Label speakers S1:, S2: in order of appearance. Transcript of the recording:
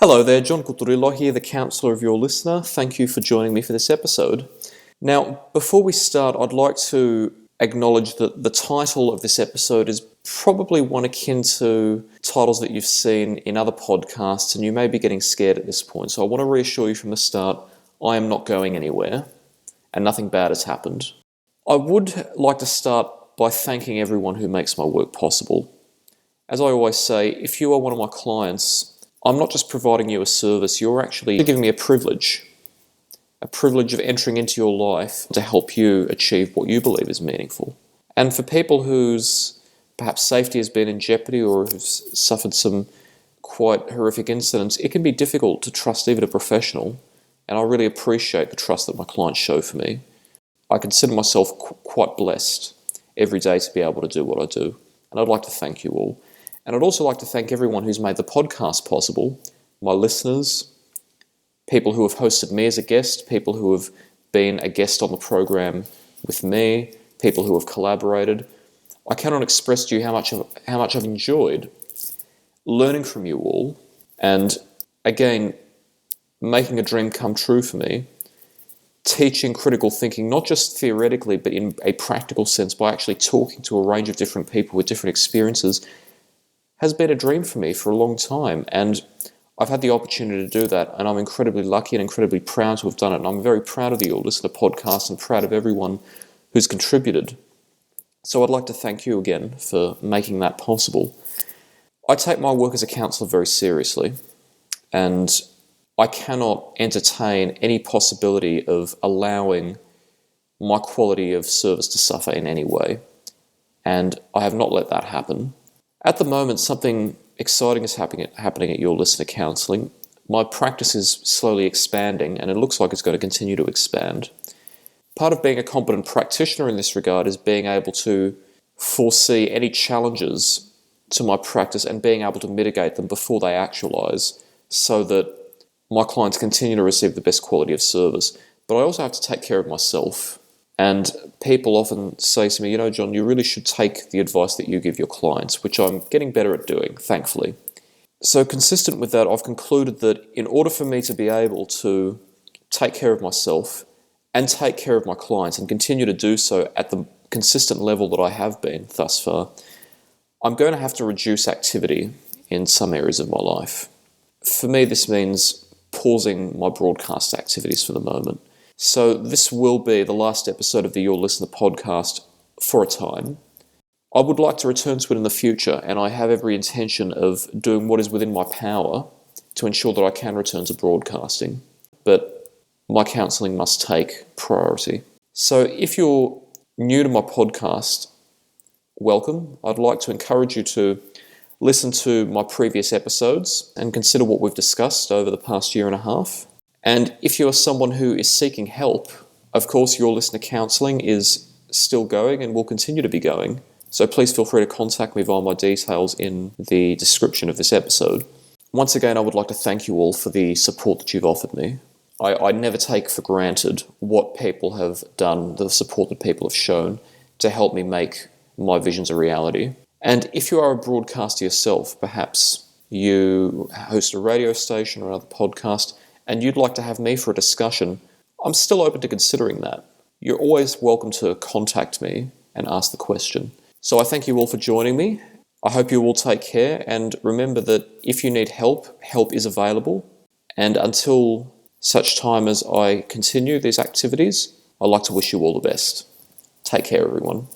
S1: Hello there, John Kuturilo here, the counsellor of your listener. Thank you for joining me for this episode. Now, before we start, I'd like to acknowledge that the title of this episode is probably one akin to titles that you've seen in other podcasts, and you may be getting scared at this point. So I want to reassure you from the start, I am not going anywhere, and nothing bad has happened. I would like to start by thanking everyone who makes my work possible. As I always say, if you are one of my clients, I'm not just providing you a service, you're actually giving me a privilege of entering into your life to help you achieve what you believe is meaningful. And for people whose perhaps safety has been in jeopardy or who've suffered some quite horrific incidents, it can be difficult to trust even a professional, and I really appreciate the trust that my clients show for me. I consider myself quite blessed every day to be able to do what I do, and I'd like to thank you all. And I'd also like to thank everyone who's made the podcast possible, my listeners, people who have hosted me as a guest, people who have been a guest on the program with me, people who have collaborated. I cannot express to you how much I've enjoyed learning from you all, and again, making a dream come true for me, teaching critical thinking, not just theoretically, but in a practical sense by actually talking to a range of different people with different experiences, has been a dream for me for a long time, and I've had the opportunity to do that, and I'm incredibly lucky and incredibly proud to have done it, and I'm very proud of the All Listener podcast and proud of everyone who's contributed. So I'd like to thank you again for making that possible. I take my work as a counsellor very seriously, and I cannot entertain any possibility of allowing my quality of service to suffer in any way, and I have not let that happen. At the moment, something exciting is happening at Your Listener Counselling. My practice is slowly expanding, and it looks like it's going to continue to expand. Part of being a competent practitioner in this regard is being able to foresee any challenges to my practice and being able to mitigate them before they actualise, so that my clients continue to receive the best quality of service. But I also have to take care of myself. And people often say to me, John, you really should take the advice that you give your clients, which I'm getting better at doing, thankfully. So consistent with that, I've concluded that in order for me to be able to take care of myself and take care of my clients and continue to do so at the consistent level that I have been thus far, I'm going to have to reduce activity in some areas of my life. For me, this means pausing my broadcast activities for the moment. So this will be the last episode of the Your Listener podcast for a time. I would like to return to it in the future, and I have every intention of doing what is within my power to ensure that I can return to broadcasting. But my counselling must take priority. So if you're new to my podcast, welcome. I'd like to encourage you to listen to my previous episodes and consider what we've discussed over the past year and a half. And if you are someone who is seeking help, of course, Your Listener Counselling is still going and will continue to be going. So please feel free to contact me via my details in the description of this episode. Once again, I would like to thank you all for the support that you've offered me. I never take for granted what people have done, the support that people have shown to help me make my visions a reality. And if you are a broadcaster yourself, perhaps you host a radio station or another podcast, and you'd like to have me for a discussion, I'm still open to considering that. You're always welcome to contact me and ask the question. So I thank you all for joining me. I hope you all take care, and remember that if you need help, help is available. And until such time as I continue these activities, I'd like to wish you all the best. Take care, everyone.